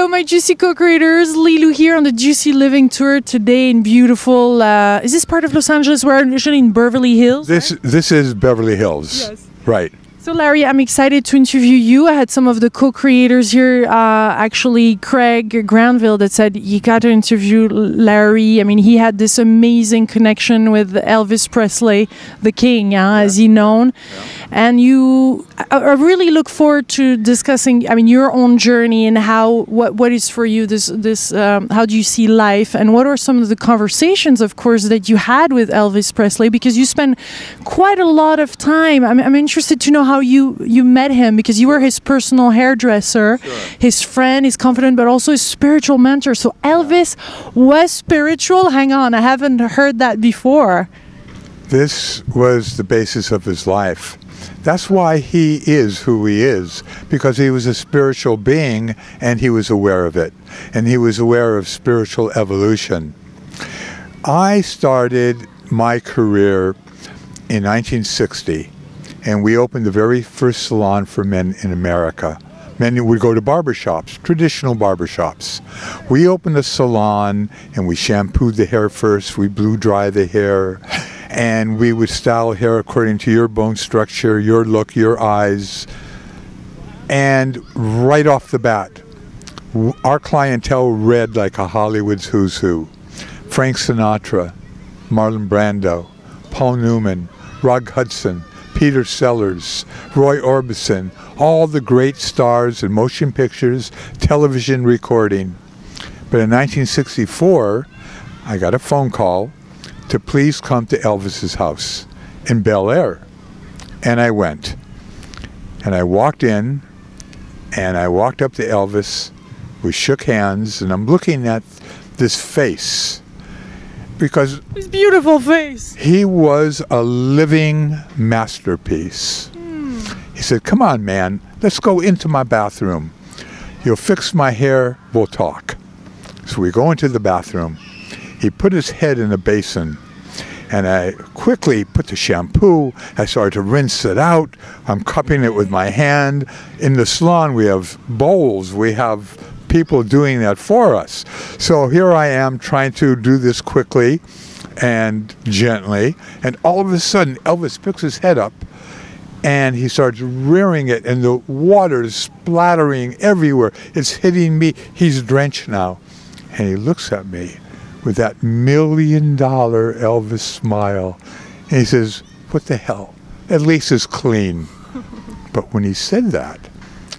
Hello, my Juicy co-creators. Lilu here on the Juicy Living Tour today in beautiful, is this part of Los Angeles? We're usually in Beverly Hills. This is Beverly Hills. Yes. Right. So Larry, I'm excited to interview you. I had some of the co-creators here, actually Craig Granville, that said, you got to interview Larry. I mean, he had this amazing connection with Elvis Presley, the king, as he's known. Yeah. And I really look forward to discussing, I mean, your own journey and what is for you how do you see life, and what are some of the conversations, of course, that you had with Elvis Presley, because you spend quite a lot of time. I'm interested to know how you met him, because you were his personal hairdresser, sure, his friend, his confidant, but also his spiritual mentor. So Elvis was spiritual? Hang on, I haven't heard that before. This was the basis of his life. That's why he is who he is, because he was a spiritual being and he was aware of it. And he was aware of spiritual evolution. I started my career in 1960, and we opened the very first salon for men in America. Men would go to barbershops, traditional barbershops. We opened a salon and we shampooed the hair first, we blew dry the hair, and we would style hair according to your bone structure, your look, your eyes. And right off the bat, our clientele read like a Hollywood's who's who. Frank Sinatra, Marlon Brando, Paul Newman, Rock Hudson, Peter Sellers, Roy Orbison, all the great stars in motion pictures, television recording. But in 1964, I got a phone call to please come to Elvis's house in Bel Air. And I went. And I walked in, and I walked up to Elvis. We shook hands, and I'm looking at this face, because his beautiful face. He was a living masterpiece. He said, come on, man, let's go into my bathroom. You'll fix my hair, we'll talk. So we go into the bathroom. He put his head in a basin, and I quickly put the shampoo. I started to rinse it out. I'm cupping it with my hand. In the salon, we have bowls. We have people doing that for us. So here I am trying to do this quickly and gently, and all of a sudden Elvis picks his head up and he starts rearing it, and the water is splattering everywhere. It's hitting me. He's drenched now, and he looks at me with that $1 million Elvis smile, and he says, what the hell, at least it's clean. But when he said that,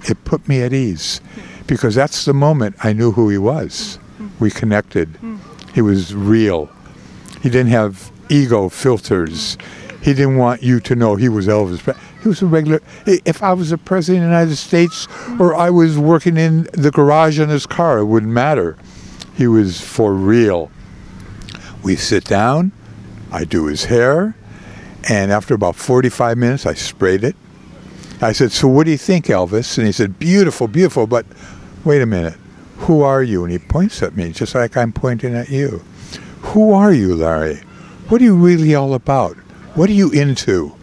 it put me at ease, because that's the moment I knew who he was. We connected. He was real. He didn't have ego filters. He didn't want you to know he was Elvis. He was a regular. If I was the president of the United States or I was working in the garage in his car, it wouldn't matter. He was for real. We sit down, I do his hair, and after about 45 minutes, I sprayed it. I said, so what do you think, Elvis? And he said, beautiful, beautiful, but wait a minute, who are you? And he points at me, just like I'm pointing at you. Who are you, Larry? What are you really all about? What are you into?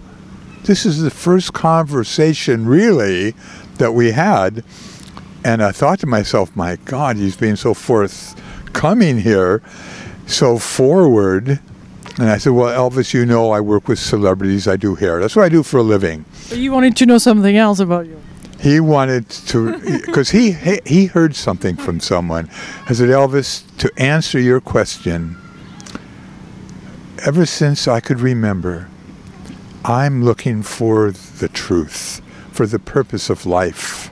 This is the first conversation, really, that we had, and I thought to myself, my God, he's being so forthcoming here, so forward. And I said, well, Elvis, you know I work with celebrities, I do hair. That's what I do for a living. But you wanted to know something else about you. He wanted to, because he heard something from someone. I said, Elvis, to answer your question, ever since I could remember, I'm looking for the truth, for the purpose of life.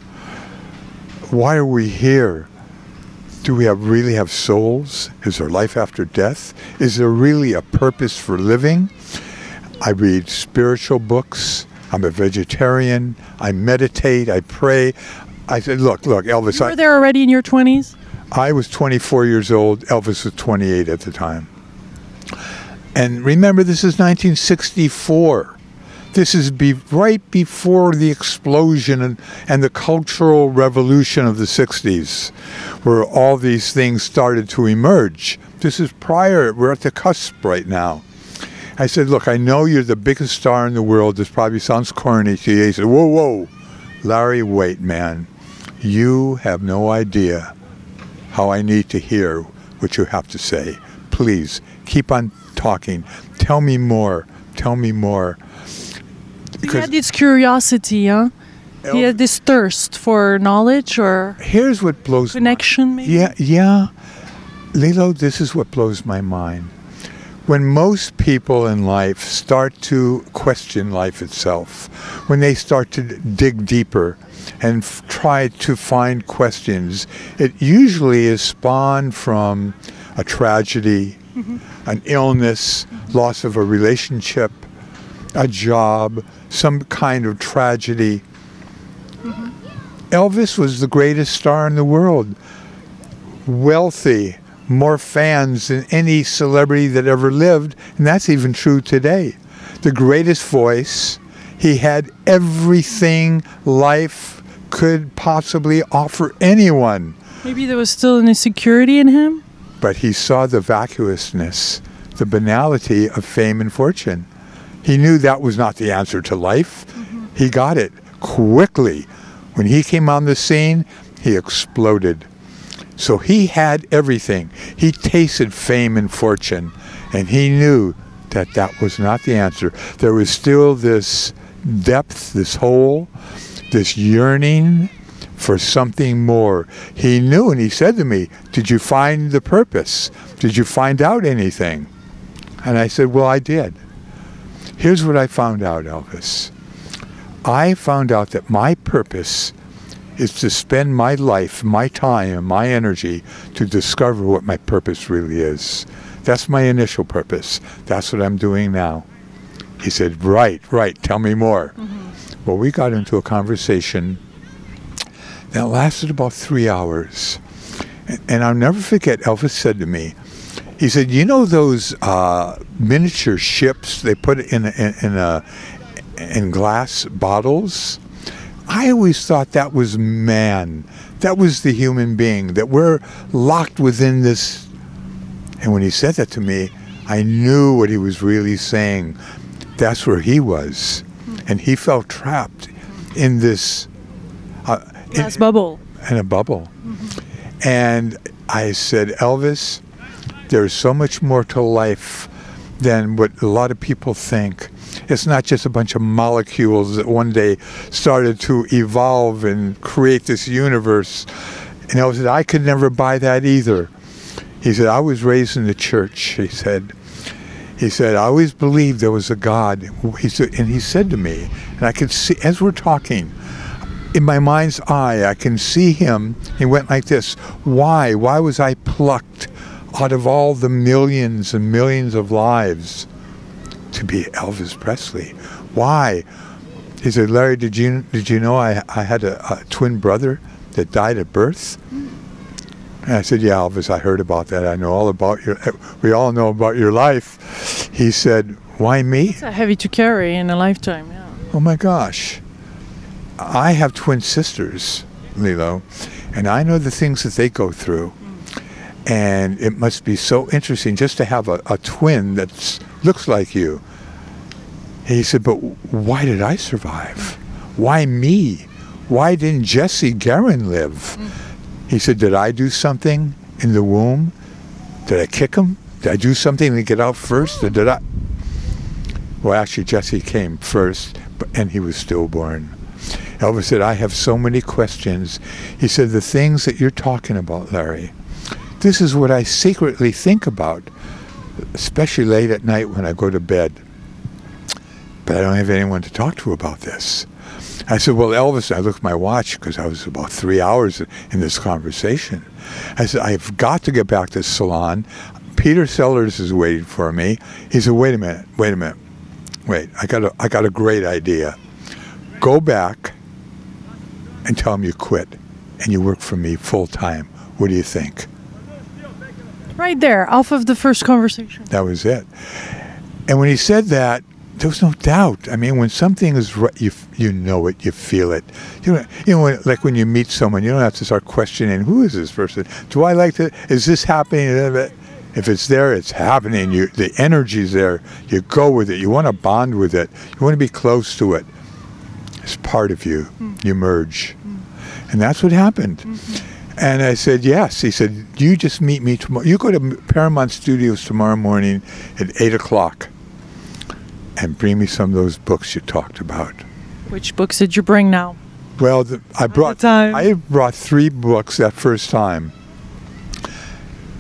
Why are we here? Do we really have souls? Is there life after death? Is there really a purpose for living? I read spiritual books. I'm a vegetarian. I meditate. I pray. I said, look, Elvis. You were there already in your 20s? I was 24 years old. Elvis was 28 at the time. And remember, this is 1964. This is right before the explosion and the cultural revolution of the 60s, where all these things started to emerge. This is prior. We're at the cusp right now. I said, look, I know you're the biggest star in the world. This probably sounds corny to you. He said, whoa, whoa, Larry, wait, man. You have no idea how I need to hear what you have to say. Please, keep on talking. Tell me more. Tell me more. He had this curiosity, huh? He had this thirst for knowledge or here's what blows connection, maybe? Yeah. Lilo, this is what blows my mind. When most people in life start to question life itself, when they start to dig deeper and try to find questions, it usually is spawned from a tragedy, an illness, loss of a relationship, a job, some kind of tragedy. Elvis was the greatest star in the world, wealthy, more fans than any celebrity that ever lived, and that's even true today. The greatest voice. He had everything life could possibly offer anyone. Maybe there was still an insecurity in him? But he saw the vacuousness, the banality of fame and fortune. He knew that was not the answer to life. He got it quickly. When he came on the scene, he exploded. So he had everything. He tasted fame and fortune, and he knew that that was not the answer. There was still this depth, this hole, this yearning for something more. He knew, and he said to me, "Did you find the purpose? Did you find out anything?" And I said, "Well, I did." Here's what I found out, Elvis. I found out that my purpose is to spend my life, my time, my energy to discover what my purpose really is. That's my initial purpose. That's what I'm doing now. He said, right, tell me more. Well, we got into a conversation that lasted about 3 hours. And I'll never forget, Elvis said to me, he said, "You know those miniature ships they put in glass bottles? I always thought that was man. That was the human being, that we're locked within this." And when he said that to me, I knew what he was really saying. That's where he was. And he felt trapped in this glass bubble. In a bubble. And I said, "Elvis, there's so much more to life than what a lot of people think. It's not just a bunch of molecules that one day started to evolve and create this universe." And I said, "I could never buy that either." He said, "I was raised in the church," he said. "I always believed there was a God." He said, and he said to me, and I could see, as we're talking, in my mind's eye, I can see him. He went like this. Why was I plucked out of all the millions and millions of lives to be Elvis Presley? Why? He said, "Larry, did you know I had a twin brother that died at birth?" And I said, "Yeah, Elvis, I heard about that. I know all about we all know about your life." He said, "Why me?" It's heavy to carry in a lifetime, yeah. Oh my gosh. I have twin sisters, Lilo, and I know the things that they go through. And it must be so interesting just to have a twin that looks like you. He said, "But why did I survive? Why me? Why didn't Jesse Guerin live?" He said, "Did I do something in the womb? Did I kick him? Did I do something to get out first? Or did I?" Well, actually, Jesse came first, and he was stillborn. Elvis said, "I have so many questions." He said, "The things that you're talking about, Larry, this is what I secretly think about, especially late at night when I go to bed. But I don't have anyone to talk to about this." I said, "Well, Elvis," I looked at my watch because I was about 3 hours in this conversation. I said, "I've got to get back to the salon. Peter Sellers is waiting for me." He said, wait a minute. Wait, I got a great idea. Go back and tell him you quit and you work for me full time. What do you think?" Right there, off of the first conversation. That was it. And when he said that, there was no doubt. I mean, when something is right, you know it, you feel it. You know, like when you meet someone, you don't have to start questioning, who is this person? Do I like to? Is this happening? If it's there, it's happening. The energy's there. You go with it. You want to bond with it. You want to be close to it. It's part of you. You merge. And that's what happened. And I said, yes. He said, you just meet me tomorrow. You go to Paramount Studios tomorrow morning at 8 o'clock and bring me some of those books you talked about. Which books did you bring now? Well, I brought 3 books that first time.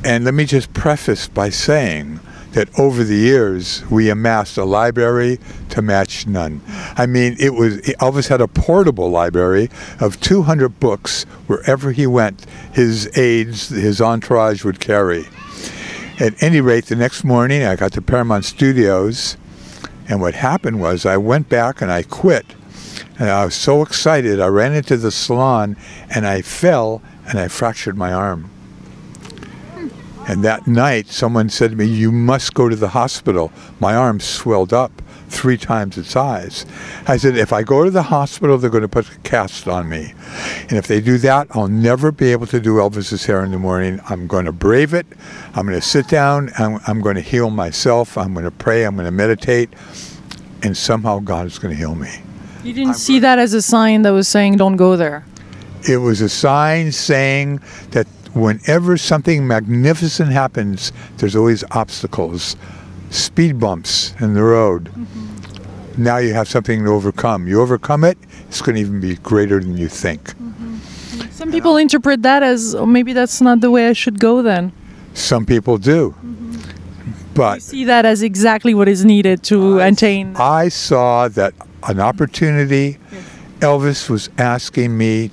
And let me just preface by saying that over the years, we amassed a library to match none. I mean, Elvis had a portable library of 200 books wherever he went. His aides, his entourage would carry. At any rate, the next morning, I got to Paramount Studios, and what happened was I went back and I quit. And I was so excited, I ran into the salon, and I fell, and I fractured my arm. And that night, someone said to me, you must go to the hospital. My arm swelled up 3 times its size. I said, if I go to the hospital, they're going to put a cast on me. And if they do that, I'll never be able to do Elvis's hair in the morning. I'm going to brave it. I'm going to sit down. I'm going to heal myself. I'm going to pray. I'm going to meditate. And somehow God is going to heal me. You didn't see that as a sign that was saying, don't go there? It was a sign saying that whenever something magnificent happens, there's always obstacles, speed bumps in the road. Mm-hmm. Now you have something to overcome. You overcome it, it's going to even be greater than you think. Mm-hmm. Some people interpret that as, oh, maybe that's not the way I should go then. Some people do. Mm-hmm. But you see that as exactly what is needed to attain. I saw that an opportunity. Yes. Elvis was asking me,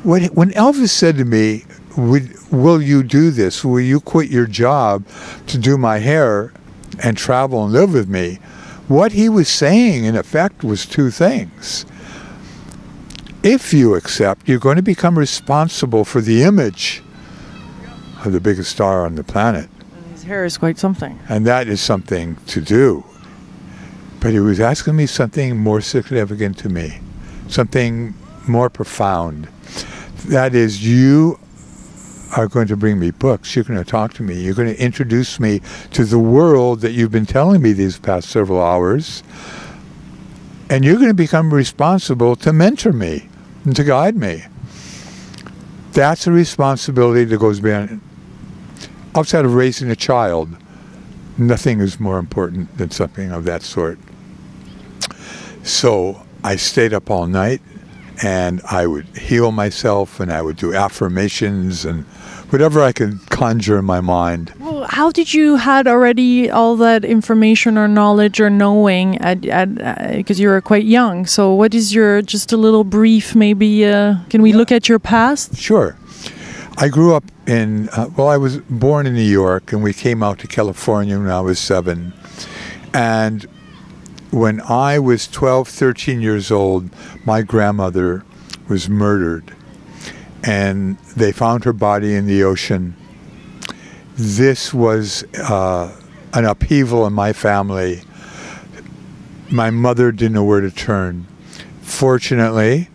when Elvis said to me, will you do this? Will you quit your job to do my hair and travel and live with me? What he was saying, in effect, was 2 things. If you accept, you're going to become responsible for the image of the biggest star on the planet. And his hair is quite something. And that is something to do. But he was asking me something more significant to me, something more profound. That is, you are going to bring me books. You're going to talk to me. You're going to introduce me to the world that you've been telling me these past several hours. And you're going to become responsible to mentor me and to guide me. That's a responsibility that goes beyond. Outside of raising a child, nothing is more important than something of that sort. So I stayed up all night, and I would heal myself, and I would do affirmations and whatever I could conjure in my mind. Well, how did you had already all that information or knowledge or knowing because you were quite young? So what is your, just a little brief, maybe, can we look at your past? Sure. I grew up in, I was born in New York, and we came out to California when I was 7. And when I was 12, 13 years old, my grandmother was murdered, and they found her body in the ocean. This was an upheaval in my family. My mother didn't know where to turn. Fortunately,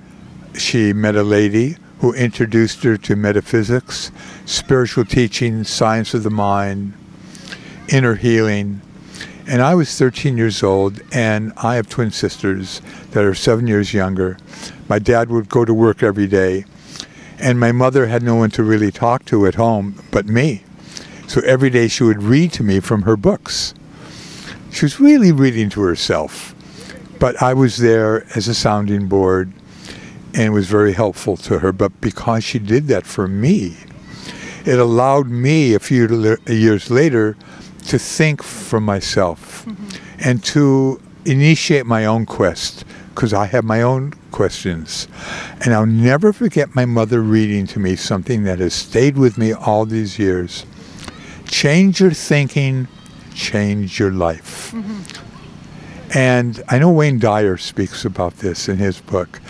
she met a lady who introduced her to metaphysics, spiritual teaching, science of the mind, inner healing. And I was 13 years old, and I have twin sisters that are 7 years younger. My dad would go to work every day, and my mother had no one to really talk to at home but me. So every day she would read to me from her books. She was really reading to herself, but I was there as a sounding board, and it was very helpful to her. But because she did that for me, it allowed me a few years later to think for myself, and to initiate my own quest, because I have my own questions. And I'll never forget my mother reading to me something that has stayed with me all these years. Change your thinking, change your life. And I know Wayne Dyer speaks about this in his book.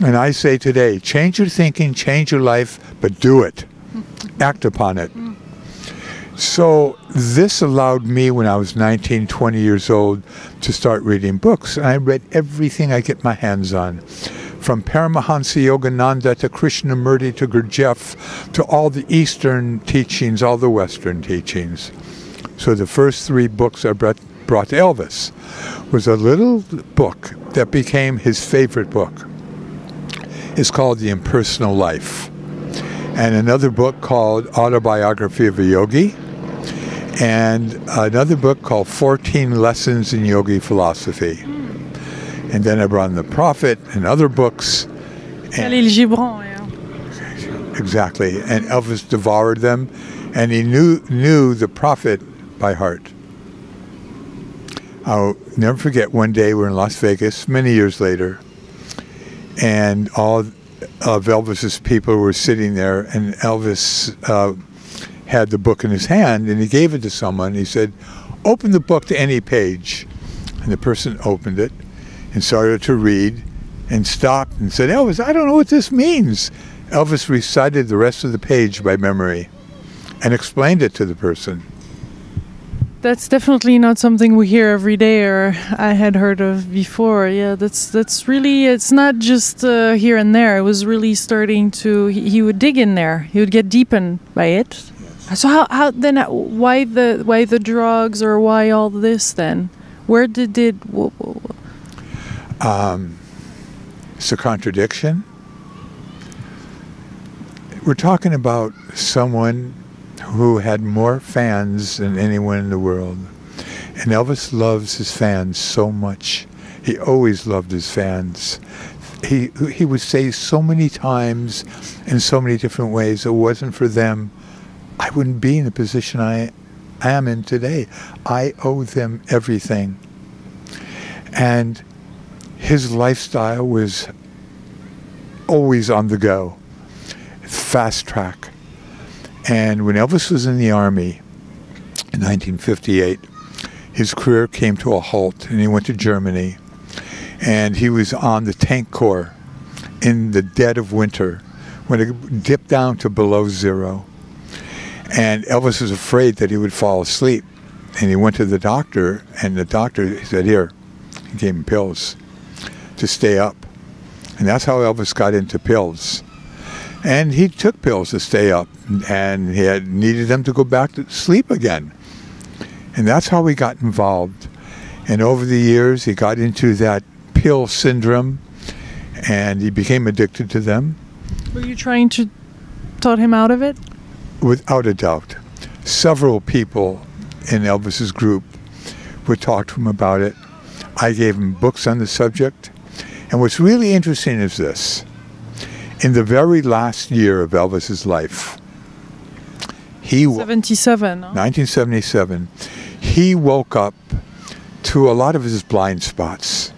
And I say today, change your thinking, change your life, but do it. Act upon it. So this allowed me, when I was 19, 20 years old, to start reading books. And I read everything I get my hands on, from Paramahansa Yogananda to Krishnamurti to Gurdjieff, to all the Eastern teachings, all the Western teachings. So the first 3 books I brought to Elvis was a little book that became his favorite book. It's called The Impersonal Life. and another book called Autobiography of a Yogi, and another book called 14 Lessons in Yogi Philosophy. And then I brought in The Prophet and other books. Khalil Gibran, yeah. Exactly. And Elvis devoured them, and he knew The Prophet by heart. I'll never forget, one day we're in Las Vegas, many years later, and all of Elvis's people were sitting there, and Elvis had the book in his hand, and he gave it to someone. He said, "Open the book to any page." And the person opened it and started to read and stopped and said, "Elvis, I don't know what this means." Elvis recited the rest of the page by memory and explained it to the person. That's definitely not something we hear every day, or I had heard of before. Yeah, that's really, it's not just here and there. It was really starting to, he would dig in there. He would get deepened by it. Yes. So how then, why the drugs, or why all this then? Where did it... It's a contradiction. We're talking about someone who had more fans than anyone in the world. And Elvis loves his fans so much. He always loved his fans. He would say so many times in so many different ways, "It wasn't for them, I wouldn't be in the position I am in today. I owe them everything." And his lifestyle was always on the go, fast track. And when Elvis was in the Army in 1958, his career came to a halt, and he went to Germany. And he was on the tank corps in the dead of winter, when it dipped down to below zero. And Elvis was afraid that he would fall asleep. And he went to the doctor, and the doctor said, "Here," he gave him pills to stay up. And that's how Elvis got into pills. And he took pills to stay up, and he needed them to go back to sleep again. And that's how he got involved. And over the years, he got into that pill syndrome, and he became addicted to them. Were you trying to talk him out of it? Without a doubt. Several people in Elvis's group would talk to him about it. I gave him books on the subject. And what's really interesting is this. In the very last year of Elvis's life, 1977, 1977, he woke up to a lot of his blind spots.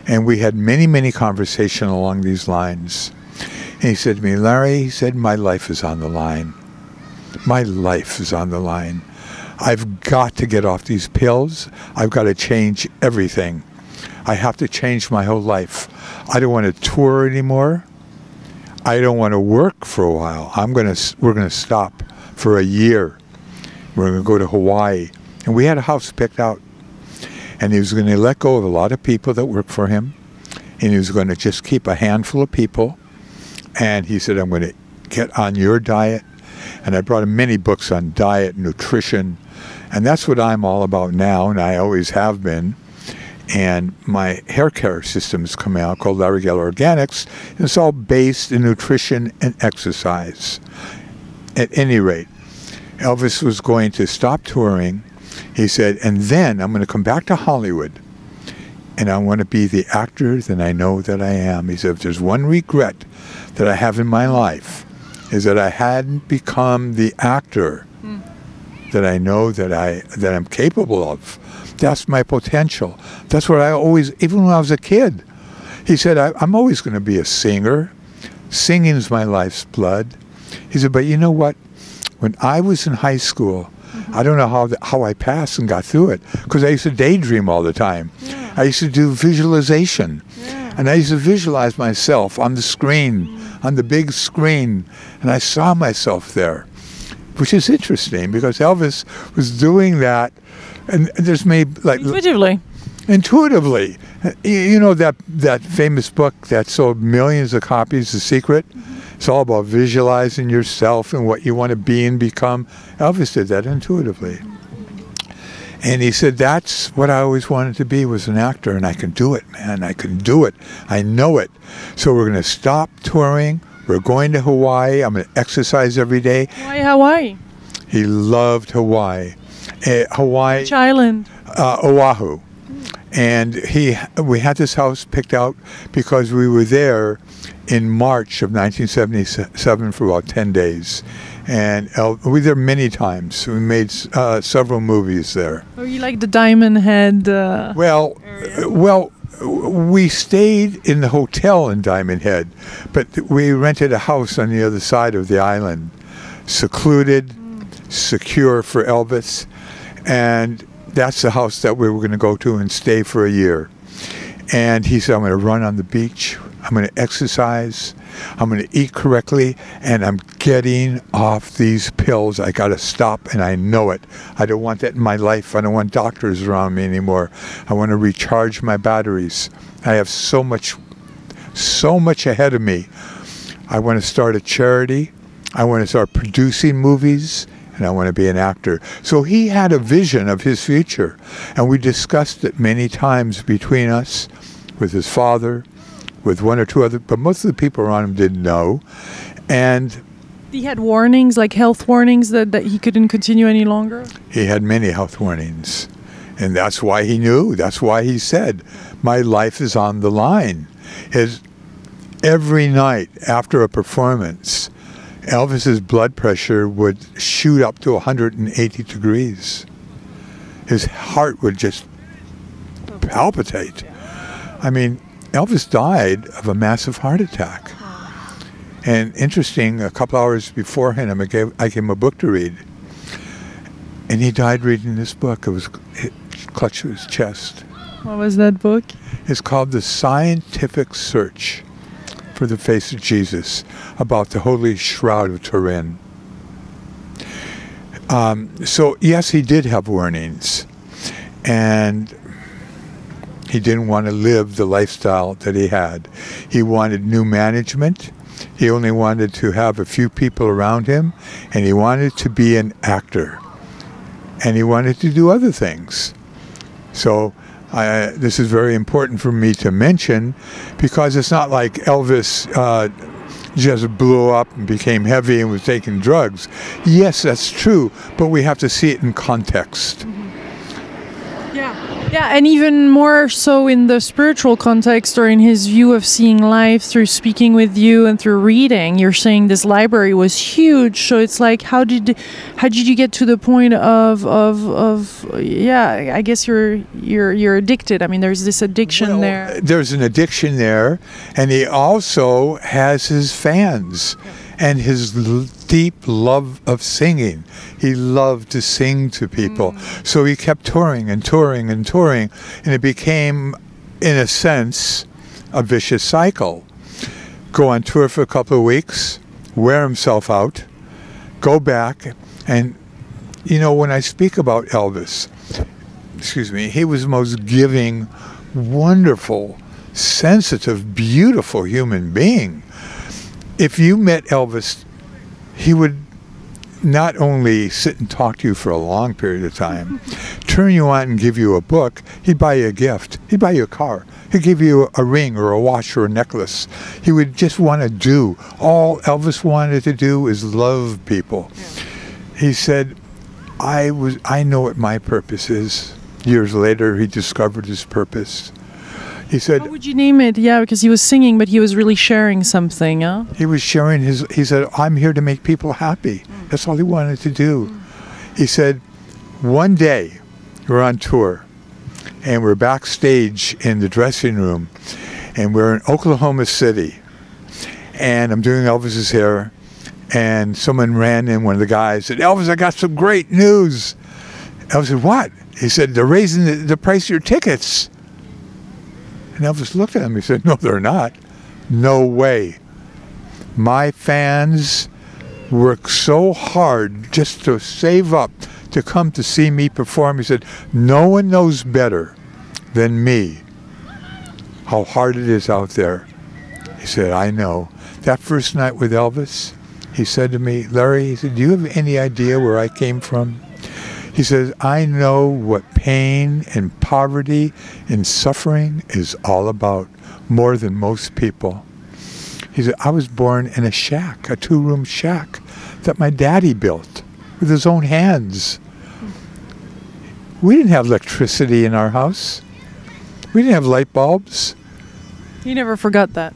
And we had many, many conversations along these lines. And he said to me, "Larry," he said, "my life is on the line. My life is on the line. I've got to get off these pills. I've got to change everything. I have to change my whole life. I don't want to tour anymore. I don't want to work for a while. We're gonna stop for a year. We're gonna go to Hawaii." And we had a house picked out. And he was going to let go of a lot of people that worked for him. And he was going to just keep a handful of people. And he said, "I'm going to get on your diet." And I brought him many books on diet, nutrition. And that's what I'm all about now, and I always have been. And my hair care system is coming out called Larry Geller Organics. And it's all based in nutrition and exercise. At any rate, Elvis was going to stop touring. He said, "And then I'm going to come back to Hollywood, and I want to be the actor that I know that I am." He said, "If there's one regret that I have in my life, is that I hadn't become the actor that I know that I'm capable of. That's my potential. That's what I always, even when I was a kid." He said, I'm always going to be a singer. Singing is my life's blood." He said, "But you know what? When I was in high school, I don't know how I passed and got through it, because I used to daydream all the time. Yeah. I used to do visualization. Yeah. And I used to visualize myself on the screen, on the big screen, and I saw myself there." Which is interesting, because Elvis was doing that, and there's maybe like intuitively. You know that famous book that sold millions of copies, The Secret? It's all about visualizing yourself and what you want to be and become. Elvis did that intuitively. And he said, "That's what I always wanted to be, was an actor, and I can do it, man. I can do it. I know it. So we're going to stop touring. We're going to Hawaii. I'm going to exercise every day. Why Hawaii? He loved Hawaii. Hawaii. Which island? Oahu. And we had this house picked out because we were there in March of 1977 for about 10 days. And we were there many times. We made several movies there. Oh, you like the Diamond Head Well, we stayed in the hotel in Diamond Head, but we rented a house on the other side of the island, secluded, secure for Elvis, and that's the house that we were going to go to and stay for a year. And he said, I'm going to run on the beach, I'm going to exercise, I'm going to eat correctly, and I'm getting off these pills. I got to stop, and I know it. I don't want that in my life. I don't want doctors around me anymore. I want to recharge my batteries. I have so much ahead of me. I want to start a charity. I want to start producing movies, and I want to be an actor. So he had a vision of his future, and we discussed it many times between us, with his father, with one or two other, but most of the people around him didn't know. And he had warnings, like health warnings, that he couldn't continue any longer? He had many health warnings. And that's why he knew. That's why he said, my life is on the line. Every night after a performance, Elvis's blood pressure would shoot up to 180 degrees. His heart would just palpitate. I mean, Elvis died of a massive heart attack. And interesting, a couple hours beforehand, I gave him a book to read. And he died reading this book. It clutched to his chest. What was that book? It's called The Scientific Search for the Face of Jesus, about the Holy Shroud of Turin. So, yes, he did have warnings. And he didn't want to live the lifestyle that he had. He wanted new management. He only wanted to have a few people around him, and he wanted to be an actor. And he wanted to do other things. So this is very important for me to mention, because it's not like Elvis just blew up and became heavy and was taking drugs. Yes, that's true, but we have to see it in context. Yeah, and even more so in the spiritual context, or in his view of seeing life through speaking with you and through reading. You're saying this library was huge, so it's like, how did you get to the point of I guess you're addicted. I mean, there's this addiction there. There's an addiction there, and he also has his fans. And his deep love of singing. He loved to sing to people. So he kept touring and touring and touring. And it became, in a sense, a vicious cycle. Go on tour for a couple of weeks, wear himself out, go back. And, you know, when I speak about Elvis, he was the most giving, wonderful, sensitive, beautiful human being. If you met Elvis, he would not only sit and talk to you for a long period of time, turn you on and give you a book, he'd buy you a gift, he'd buy you a car, he'd give you a ring or a watch or a necklace. He would just want to do. All Elvis wanted to do is love people. He said, I know what my purpose is. Years later, he discovered his purpose. He said, how would you name it? Yeah, because he was singing, but he was really sharing something, huh? He was sharing he said, I'm here to make people happy. That's all he wanted to do. He said, one day, we're on tour, and we're backstage in the dressing room, and we're in Oklahoma City, and I'm doing Elvis's hair, and someone ran in, one of the guys, said, Elvis, I got some great news. Elvis said, what? He said, they're raising the price of your tickets. And Elvis looked at him. He said, no, they're not. No way. My fans work so hard just to save up to come to see me perform. He said, no one knows better than me how hard it is out there. He said, I know. That first night with Elvis, he said to me, Larry, he said, do you have any idea where I came from? He says, I know what pain and poverty and suffering is all about, more than most people. He said, I was born in a shack, a 2-room shack that my daddy built with his own hands. We didn't have electricity in our house. We didn't have light bulbs. He never forgot that.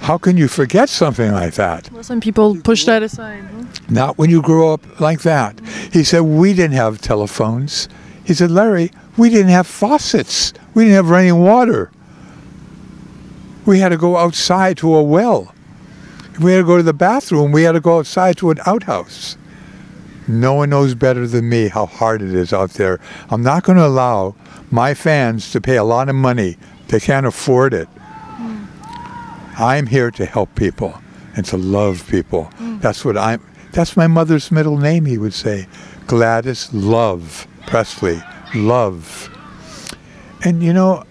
How can you forget something like that? Well, some people push that aside. Huh? Not when you grow up like that. He said, we didn't have telephones. He said, Larry, we didn't have faucets. We didn't have running water. We had to go outside to a well. If we had to go to the bathroom, we had to go outside to an outhouse. No one knows better than me how hard it is out there. I'm not going to allow my fans to pay a lot of money. They can't afford it. I'm here to help people and to love people. That's my mother's middle name, he would say. Gladys Love Presley. Love. And you know,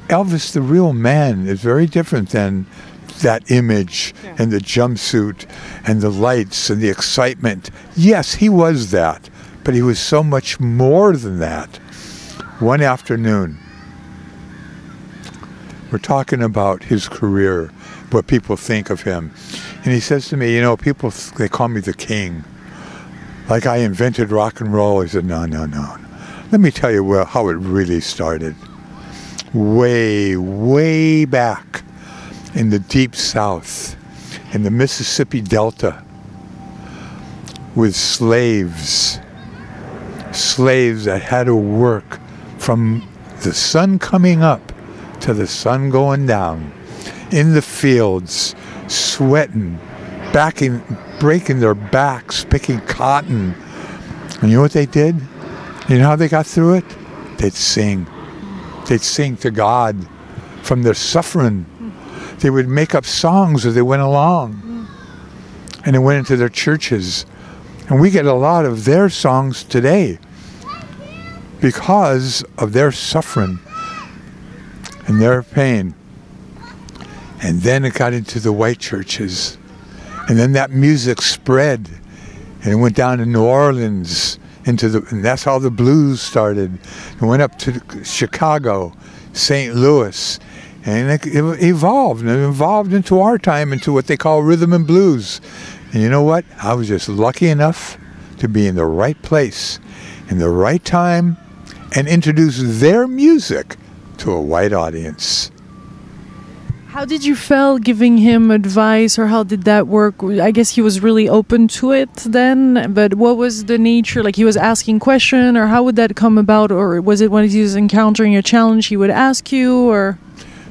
Elvis, the real man, is very different than that image and the jumpsuit and the lights and the excitement. Yes, he was that, but he was so much more than that. One afternoon, we're talking about his career, what people think of him. And he says to me, you know, people, they call me the king. Like I invented rock and roll. He said, no, no, no. Let me tell you how it really started. Way, way back in the deep South, in the Mississippi Delta, with slaves that had to work from the sun coming up to the sun going down, in the fields, sweating, breaking their backs, picking cotton. And you know what they did? You know how they got through it? They'd sing. They'd sing to God from their suffering. They would make up songs as they went along. And they went into their churches. And we get a lot of their songs today because of their suffering and their pain. And then it got into the white churches. And then that music spread. And it went down to New Orleans. And that's how the blues started. It went up to Chicago, St. Louis. And it evolved. And it evolved into our time, into what they call rhythm and blues. And you know what? I was just lucky enough to be in the right place, in the right time, and introduce their music to a white audience. How did you feel giving him advice, or how did that work? I guess he was really open to it then, but what was the nature? Like, he was asking questions, or how would that come about? Or was it when he was encountering a challenge he would ask you, or?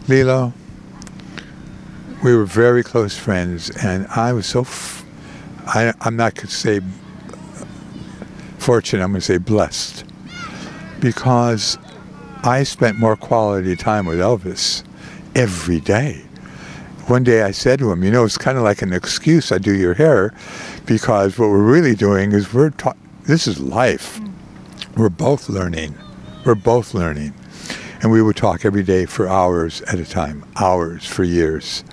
Lilo, we were very close friends, and I was so, I'm not going to say fortunate, I'm going to say blessed, because I spent more quality time with Elvis every day. One day I said to him, you know, it's kind of like an excuse, I do your hair, because what we're really doing is this is life. We're both learning. We're both learning. And we would talk every day for hours at a time, hours, for years.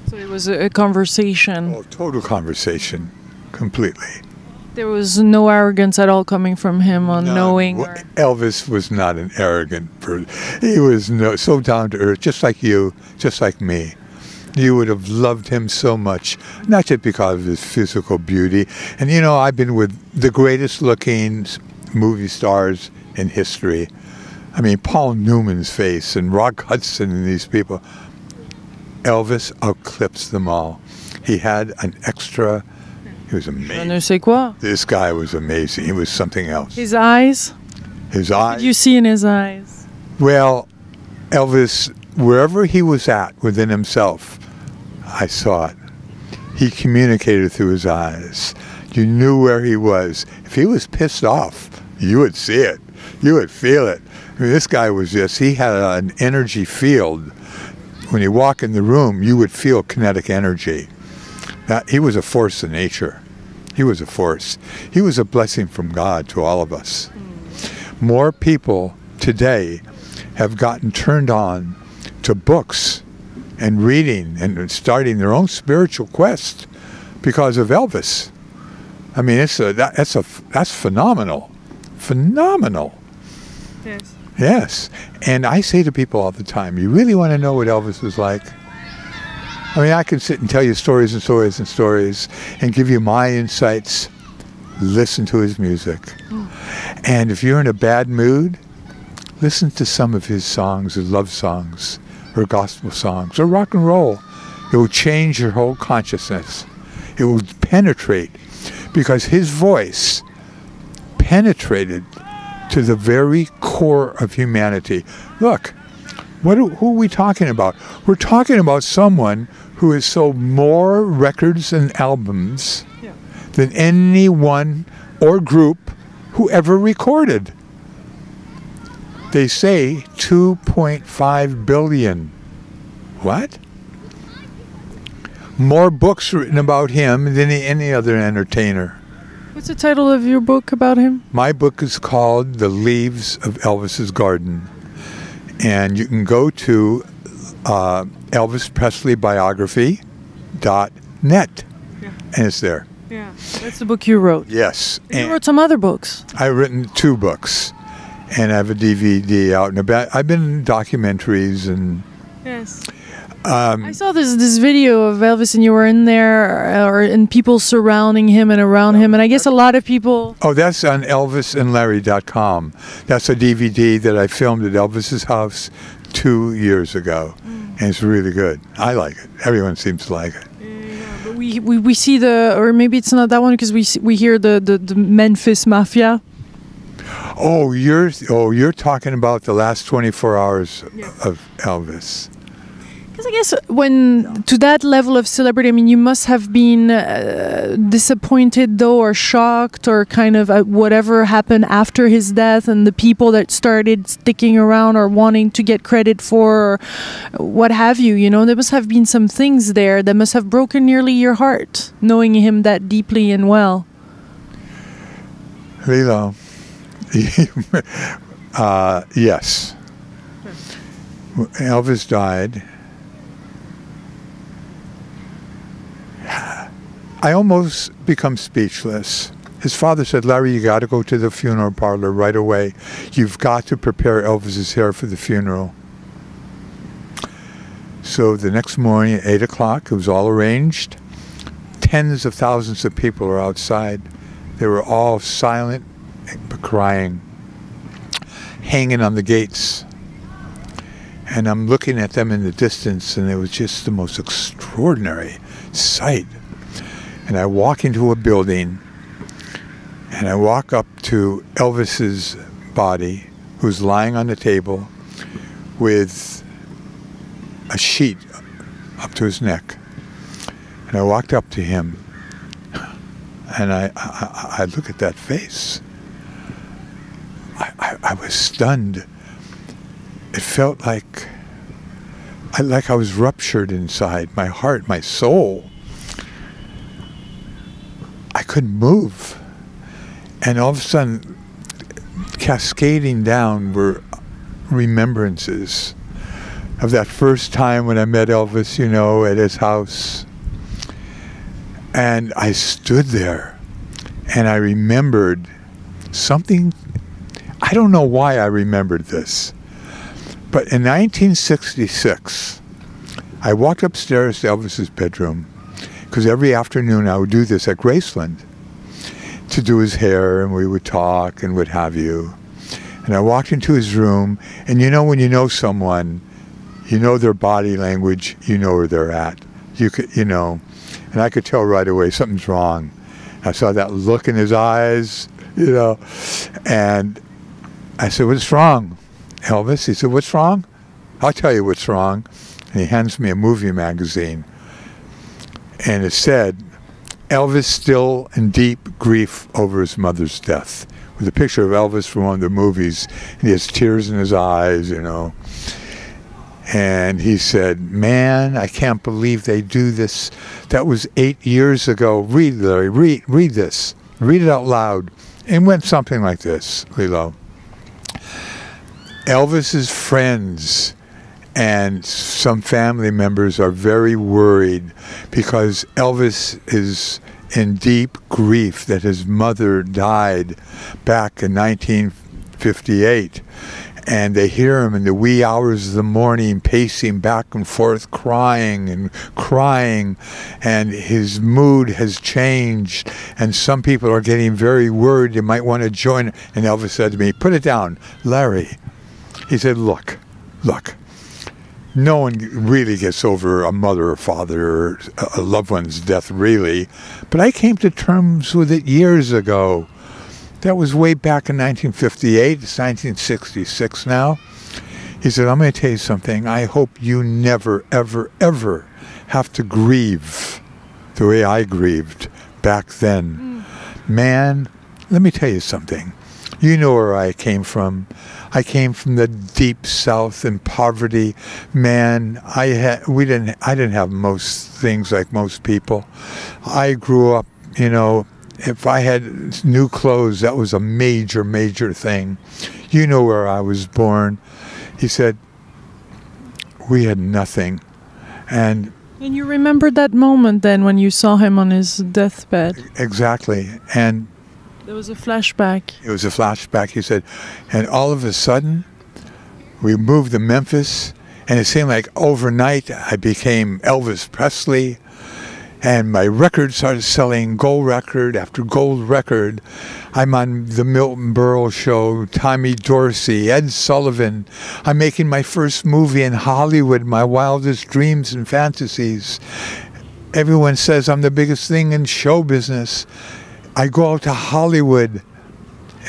So it was a conversation. Oh, total conversation, completely. There was no arrogance at all coming from him on knowing. Elvis was not an arrogant person. He was so down to earth, just like you, just like me. You would have loved him so much, not just because of his physical beauty. And you know, I've been with the greatest looking movie stars in history. I mean, Paul Newman's face and Rock Hudson and these people. Elvis eclipsed them all. He had an extra. He was amazing. Ne sais quoi? This guy was amazing. He was something else. His eyes? His eyes. What did you see in his eyes? Well, Elvis, wherever he was at within himself, I saw it. He communicated through his eyes. You knew where he was. If he was pissed off, you would see it. You would feel it. I mean, this guy was he had an energy field. When he walked in the room, you would feel kinetic energy. He was a force of nature. He was a force. He was a blessing from God to all of us. More people today have gotten turned on to books and reading and starting their own spiritual quest because of Elvis. I mean, that's phenomenal. Phenomenal. Yes. Yes. And I say to people all the time, you really want to know what Elvis was like? I mean, I can sit and tell you stories and stories and stories and give you my insights. Listen to his music. And if you're in a bad mood, listen to some of his songs, his love songs, or gospel songs, or rock and roll. It will change your whole consciousness. It will penetrate, because his voice penetrated to the very core of humanity. Look, who are we talking about? We're talking about someone who has sold more records and albums than anyone or group who ever recorded. They say 2.5 billion. What? More books written about him than any other entertainer. What's the title of your book about him? My book is called The Leaves of Elvis's Garden. And you can go to Elvis Presley Biography.net, and it's there. Yeah, that's the book you wrote. Yes. You wrote some other books. I've written 2 books, and I have a DVD out and about. I've been in documentaries and... Yes. I saw this video of Elvis, and you were in there, and people surrounding him and around him, and I guess a lot of people... Oh, that's on elvisandlarry.com. That's a DVD that I filmed at Elvis's house 2 years ago, and it's really good. I like it. Everyone seems to like it. Yeah, but we see the, or maybe it's not that one, because we hear the Memphis Mafia. Oh, you're talking about the last 24 hours of Elvis. Because I guess when to that level of celebrity, I mean, you must have been disappointed, though, or shocked, or kind of whatever happened after his death, and the people that started sticking around or wanting to get credit for, or what have you. You know, there must have been some things there that must have broken nearly your heart, knowing him that deeply and well. Lilo, yes. Elvis died. I almost become speechless. His father said, Larry, you got to go to the funeral parlor right away. You've got to prepare Elvis's hair for the funeral. So the next morning at 8 o'clock, it was all arranged. Tens of thousands of people are outside. They were all silent but crying, hanging on the gates. And I'm looking at them in the distance, and it was just the most extraordinary sight. And I walk into a building, and I walk up to Elvis's body, who's lying on the table with a sheet up to his neck. And I walked up to him, and I look at that face. I was stunned. It felt like I was ruptured inside, my heart, my soul. I couldn't move. And all of a sudden, cascading down were remembrances of that first time when I met Elvis, you know, at his house. And I stood there, and I remembered something. I don't know why I remembered this. But in 1966, I walked upstairs to Elvis's bedroom, because every afternoon I would do this at Graceland to do his hair, and we would talk and what have you. And I walked into his room, and you know when you know someone, you know their body language, you know where they're at. You know, and I could tell right away something's wrong. I saw that look in his eyes, you know, and I said, "What's wrong, Elvis?" He said, "What's wrong? I'll tell you what's wrong." And he hands me a movie magazine. And it said, Elvis still in deep grief over his mother's death. With a picture of Elvis from one of the movies. And he has tears in his eyes, you know. And he said, "Man, I can't believe they do this. That was 8 years ago. Read, Larry, read this. Read it out loud." And it went something like this, Lilo. Elvis's friends and some family members are very worried because Elvis is in deep grief that his mother died back in 1958. And they hear him in the wee hours of the morning, pacing back and forth, crying and crying, and his mood has changed, and some people are getting very worried they might want to join. And Elvis said to me, "Put it down, Larry." He said, look, no one really gets over a mother or father or a loved one's death, really, but I came to terms with it years ago. That was way back in 1958. It's 1966 now. He said, "I'm going to tell you something. I hope you never, ever, ever have to grieve the way I grieved back then." Man, let me tell you something. You know where I came from. I came from the deep South in poverty. Man, I didn't have most things like most people. I grew up, you know, if I had new clothes, that was a major, major thing. You know where I was born. He said, we had nothing. And you remembered that moment then when you saw him on his deathbed? Exactly. And there was a flashback. It was a flashback, he said. And all of a sudden, we moved to Memphis, and it seemed like overnight I became Elvis Presley. And my record started selling gold record after gold record. I'm on the Milton Berle show, Tommy Dorsey, Ed Sullivan. I'm making my first movie in Hollywood, my wildest dreams and fantasies. Everyone says I'm the biggest thing in show business. I go out to Hollywood,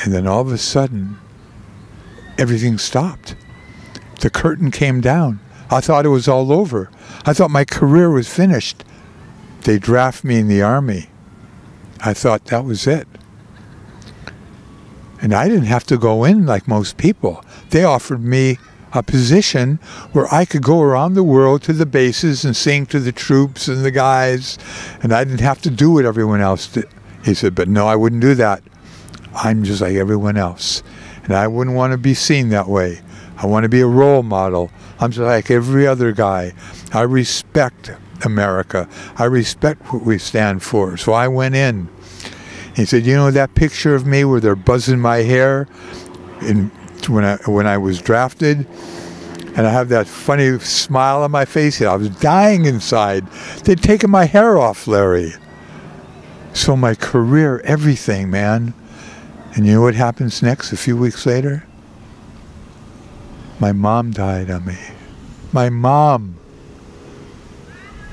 and then all of a sudden, everything stopped. The curtain came down. I thought it was all over. I thought my career was finished. They draft me in the Army. I thought that was it. And I didn't have to go in like most people. They offered me a position where I could go around the world to the bases and sing to the troops and the guys, and I didn't have to do what everyone else did. He said, but no, I wouldn't do that. I'm just like everyone else. And I wouldn't want to be seen that way. I want to be a role model. I'm just like every other guy. I respect America. I respect what we stand for. So I went in. He said, you know that picture of me where they're buzzing my hair when I was drafted? And I have that funny smile on my face. I was dying inside. They'd taken my hair off, Larry. So my career, everything, man. And you know what happens next a few weeks later? My mom died on me. My mom.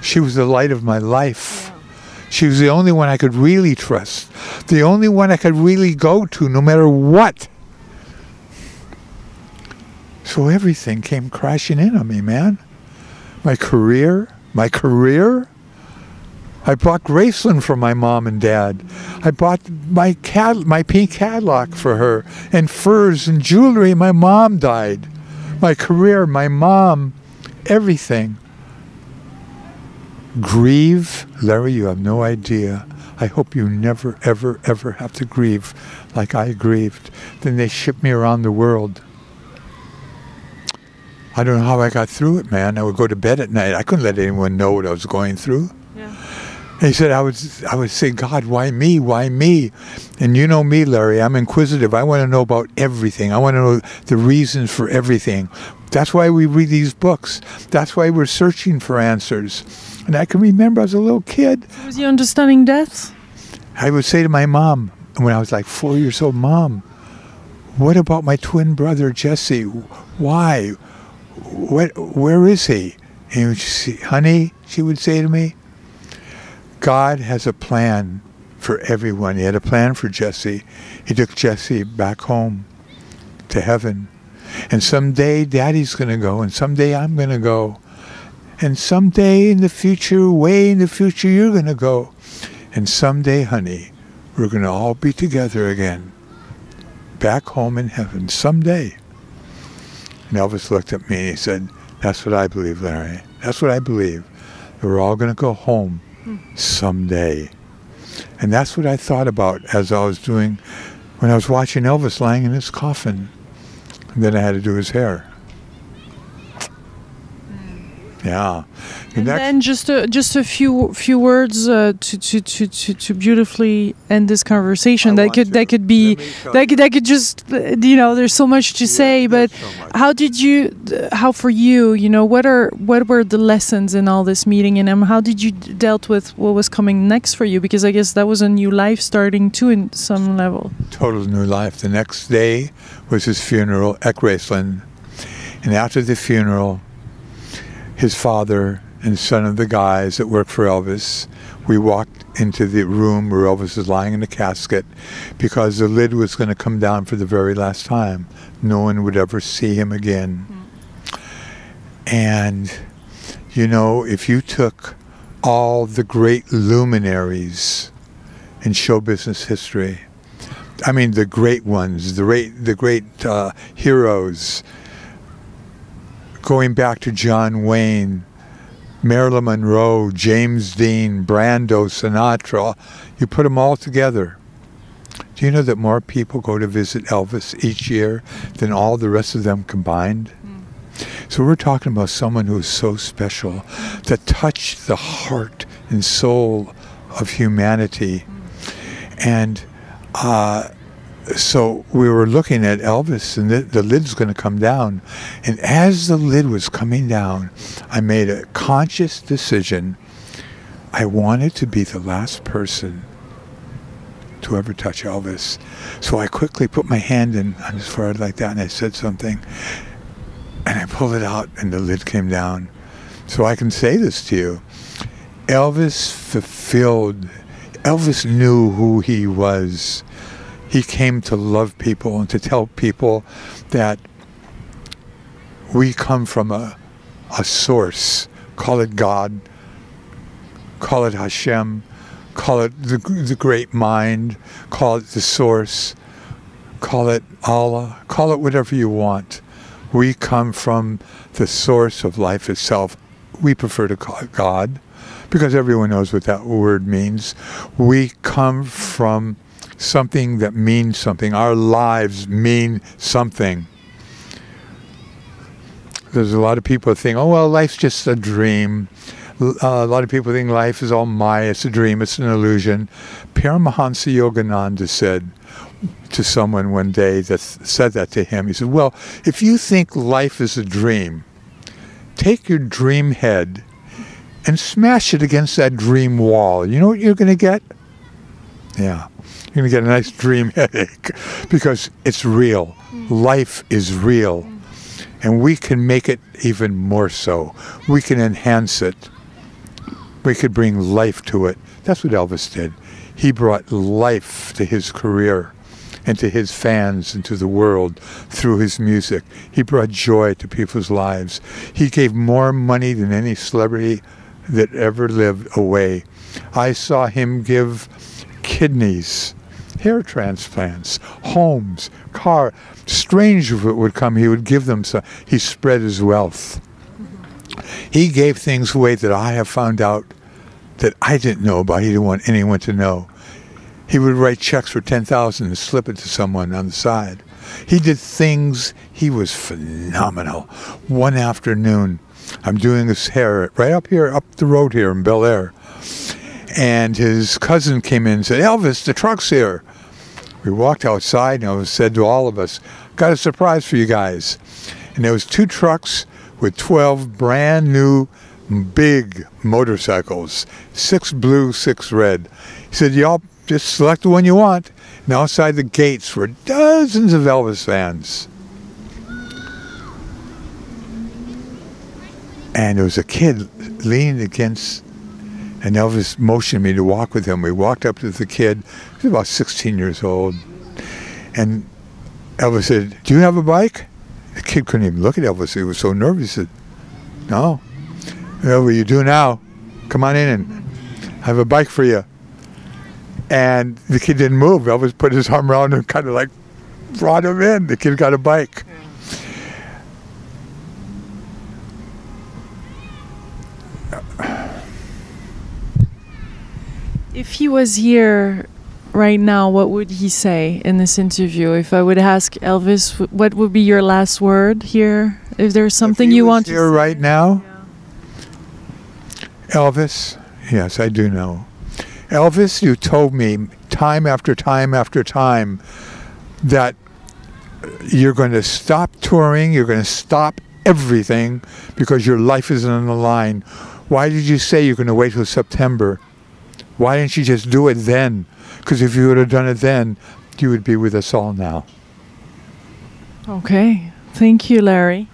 She was the light of my life. She was the only one I could really trust. The only one I could really go to no matter what. So everything came crashing in on me, man. My career. I bought Graceland for my mom and dad. I bought my pink Cadillac for her, and furs and jewelry. My mom died. My career, my mom, everything. Grieve, Larry, you have no idea. I hope you never, ever, ever have to grieve like I grieved. Then they shipped me around the world. I don't know how I got through it, man. I would go to bed at night. I couldn't let anyone know what I was going through. Yeah. He said, I would say, God, why me? Why me? And you know me, Larry, I'm inquisitive. I want to know about everything. I want to know the reasons for everything. That's why we read these books. That's why we're searching for answers. And I can remember I was a little kid. Was he understanding death? I would say to my mom, when I was like 4 years old, Mom, what about my twin brother, Jesse? Why? Where is he? And honey, she would say to me, God has a plan for everyone. He had a plan for Jesse. He took Jesse back home to heaven. And someday Daddy's going to go, and someday I'm going to go. And someday in the future, way in the future, you're going to go. And someday, honey, we're going to all be together again, back home in heaven, someday. And Elvis looked at me and he said, that's what I believe, Larry. That's what I believe. We're all going to go home someday. And that's what I thought about as I was doing, when I was watching Elvis lying in his coffin. And then I had to do his hair. Yeah. And then just a few words to beautifully end this conversation. That could be that could just there's so much to say. But so how for you, what were the lessons in all this meeting, and how did you dealt with what was coming next for you? Because I guess that was a new life starting too in some level. Total new life. The next day was his funeral at Graceland, and after the funeral, his father and some of the guys that worked for Elvis, we walked into the room where Elvis was lying in the casket because the lid was going to come down for the very last time. No one would ever see him again. And, if you took all the great luminaries in show business history, I mean the great ones, the great heroes, going back to John Wayne, Marilyn Monroe, James Dean, Brando, Sinatra, you put them all together. Do you know that more people go to visit Elvis each year than all the rest of them combined? So we're talking about someone who is so special, that touched the heart and soul of humanity. And so we were looking at Elvis, and the lid's going to come down. And as the lid was coming down, I made a conscious decision. I wanted to be the last person to ever touch Elvis. So I quickly put my hand in on his forehead like that, and I said something. And I pulled it out, and the lid came down. So I can say this to you. Elvis knew who he was. He came to love people and to tell people that we come from a source. Call it God, call it Hashem, call it the great mind, call it the source, call it Allah, call it whatever you want. We come from the source of life itself. We prefer to call it God because everyone knows what that word means. We come from something that means something. Our lives mean something. There's a lot of people that think, oh, well, life's just a dream. A lot of people think life is all Maya, it's a dream, it's an illusion. Paramahansa Yogananda said to someone one day that said that to him, he said, well, if you think life is a dream, take your dream head and smash it against that dream wall. You know what you're going to get? Yeah. You're going to get a nice dream headache because it's real. Life is real. And we can make it even more so. We can enhance it. We could bring life to it. That's what Elvis did. He brought life to his career and to his fans and to the world through his music. He brought joy to people's lives. He gave more money than any celebrity that ever lived away. I saw him give kidneys, hair transplants, homes, car. Strangers would come, he would give them some. He spread his wealth. He gave things away that I have found out that I didn't know about. He didn't want anyone to know. He would write checks for $10,000 and slip it to someone on the side. He did things. He was phenomenal. One afternoon, I'm doing his hair right up here, up the road here in Bel Air. And his cousin came in and said, Elvis, the truck's here. We walked outside, and Elvis said to all of us, got a surprise for you guys. And there was 2 trucks with 12 brand new big motorcycles, 6 blue, 6 red. He said, y'all just select the one you want. And outside the gates were dozens of Elvis fans. And there was a kid leaning against, and Elvis motioned me to walk with him. We walked up to the kid. He was about 16 years old. And Elvis said, do you have a bike? The kid couldn't even look at Elvis. He was so nervous. He said, no. Well, what do you do now? Come on in and I have a bike for you. And the kid didn't move. Elvis put his arm around him and kind of like brought him in. The kid got a bike. If he was here right now, what would he say in this interview? If I would ask Elvis, what would be your last word here? If there's something you want to say here right now, yeah. Elvis, yes, I do know. Elvis, you told me time after time after time that you're going to stop touring, you're going to stop everything because your life is on the line. Why did you say you're going to wait till September? Why didn't you just do it then? Because if you would have done it then, you would be with us all now. Okay. Thank you, Larry.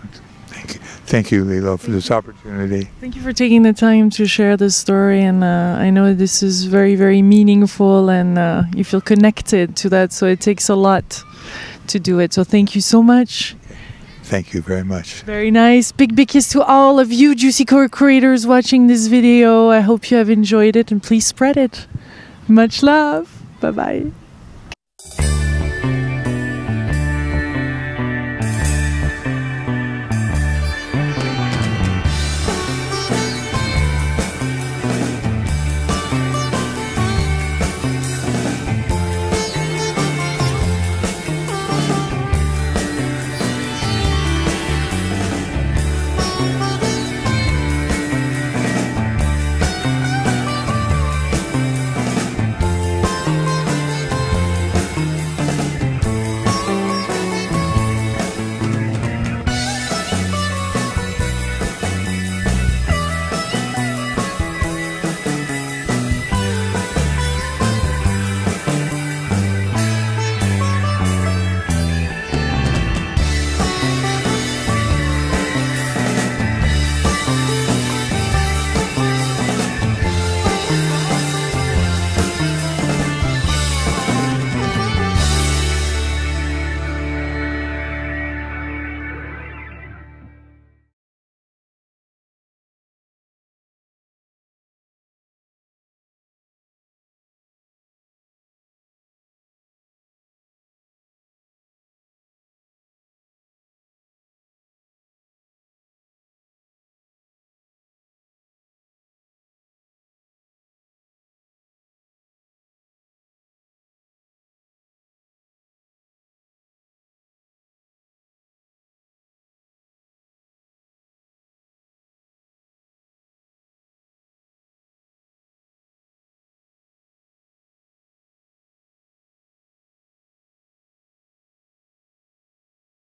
Thank you, Lilo, for this opportunity. Thank you for taking the time to share this story. And I know this is very, very meaningful, and you feel connected to that. So it takes a lot to do it. So thank you so much. Thank you very much. Very nice. Big, big kiss to all of you Juicy co-creators watching this video. I hope you have enjoyed it, and please spread it. Much love. Bye-bye.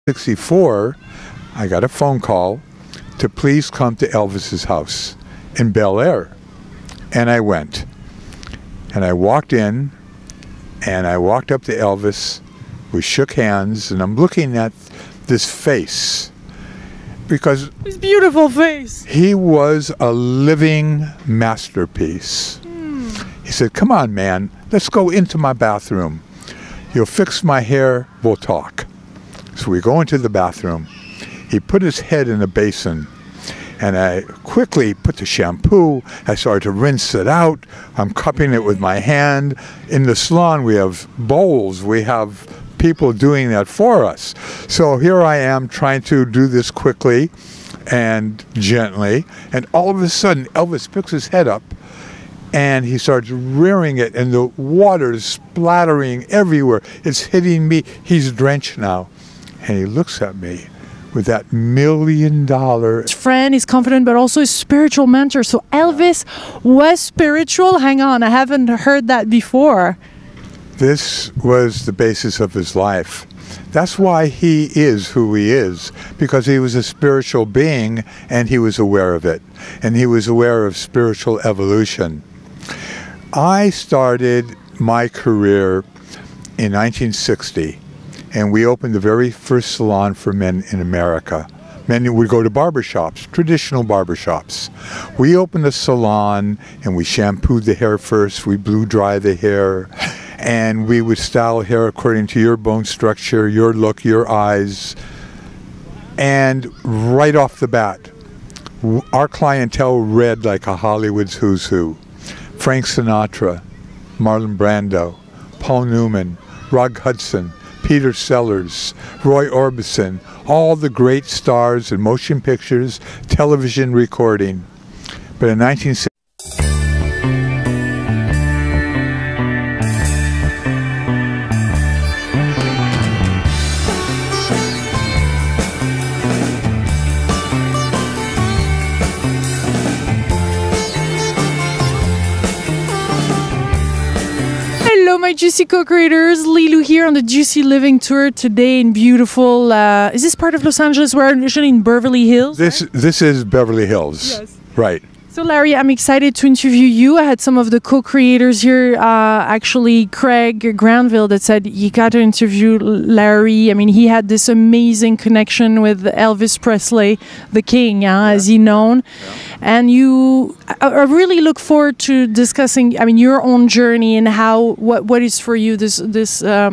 '64, I got a phone call to please come to Elvis's house in Bel Air. And I went. And I walked in, and I walked up to Elvis. We shook hands, and I'm looking at this face because His beautiful face. he was a living masterpiece. He said, "Come on, man, let's go into my bathroom. You'll fix my hair, we'll talk." So we go into the bathroom. He put his head in a basin, and I quickly put the shampoo. I started to rinse it out. I'm cupping it with my hand. In the salon, we have bowls. We have people doing that for us. So here I am trying to do this quickly and gently, and all of a sudden, Elvis picks his head up, and he starts rearing it, and the water is splattering everywhere. It's hitting me. He's drenched now. And he looks at me with that $1 million friend, he's confident, but also a spiritual mentor. So Elvis was spiritual. Hang on, I haven't heard that before. This was the basis of his life. That's why he is who he is, because he was a spiritual being, and he was aware of it, and he was aware of spiritual evolution. I started my career in 1960. And we opened the very first salon for men in America. Men would go to barbershops, traditional barbershops. We opened a salon, and we shampooed the hair first. We blew dry the hair, and we would style hair according to your bone structure, your look, your eyes. And right off the bat, our clientele read like a Hollywood's who's who. Frank Sinatra, Marlon Brando, Paul Newman, Rock Hudson, Peter Sellers, Roy Orbison, all the great stars in motion pictures, television recording. But in 1960, my Juicy co-creators, Lilu here on the Juicy Living Tour today in beautiful, is this part of Los Angeles? We're usually in Beverly Hills? This is Beverly Hills. Yes. Right. So Larry, I'm excited to interview you. I had some of the co-creators here, actually Craig Granville, that said, you got to interview Larry. I mean, he had this amazing connection with Elvis Presley, the king, as he's known. Yeah. And I really look forward to discussing, I mean, your own journey and what is for you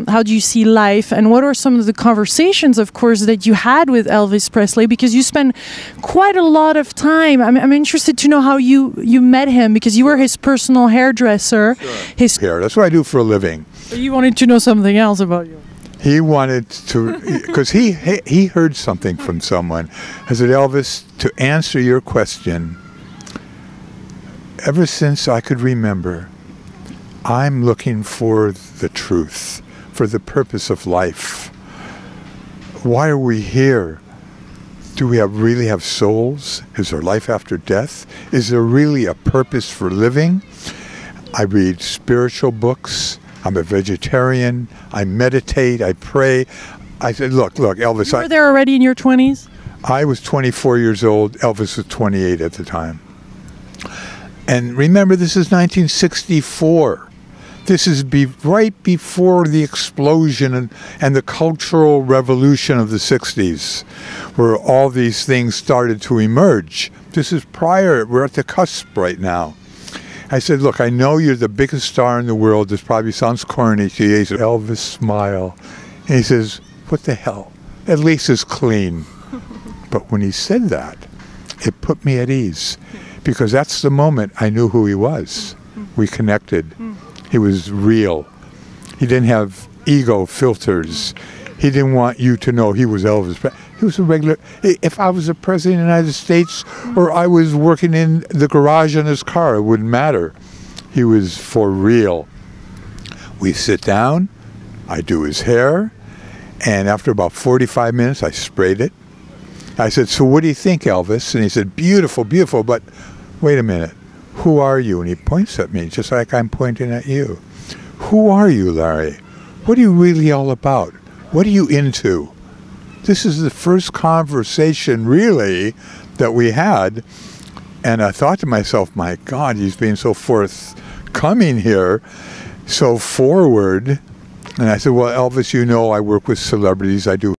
how do you see life, and what are some of the conversations, of course, that you had with Elvis Presley, because you spend quite a lot of time. I'm interested to know how you met him, because you were his personal hairdresser. Sure. His hair. That's what I do for a living. So you wanted to know something else about you. He wanted to, because he heard something from someone. I said, Elvis, to answer your question, ever since I could remember, I'm looking for the truth, for the purpose of life. Why are we here? Do we really have souls? Is there life after death? Is there really a purpose for living? I read spiritual books. I'm a vegetarian. I meditate. I pray. I said, look, Elvis. You were there already in your 20s? I was 24 years old. Elvis was 28 at the time. And remember, this is 1964. This is right before the explosion and the cultural revolution of the 60s, where all these things started to emerge. This is prior. We're at the cusp right now. I said, look, I know you're the biggest star in the world. This probably sounds corny to you. He said, Elvis, smile. And he says, what the hell? At least it's clean. But when he said that, it put me at ease, because that's the moment I knew who he was. We connected. He was real. He didn't have ego filters. He didn't want you to know he was Elvis. He was a regular. If I was the president of the United States or I was working in the garage in his car, it wouldn't matter. He was for real. We sit down. I do his hair. And after about 45 minutes, I sprayed it. I said, so what do you think, Elvis? And he said, beautiful, beautiful, but wait a minute. Who are you? And he points at me, just like I'm pointing at you. Who are you, Larry? What are you really all about? What are you into? This is the first conversation, really, that we had. And I thought to myself, my God, he's being so forthcoming here, so forward. And I said, well, Elvis, you know I work with celebrities. I do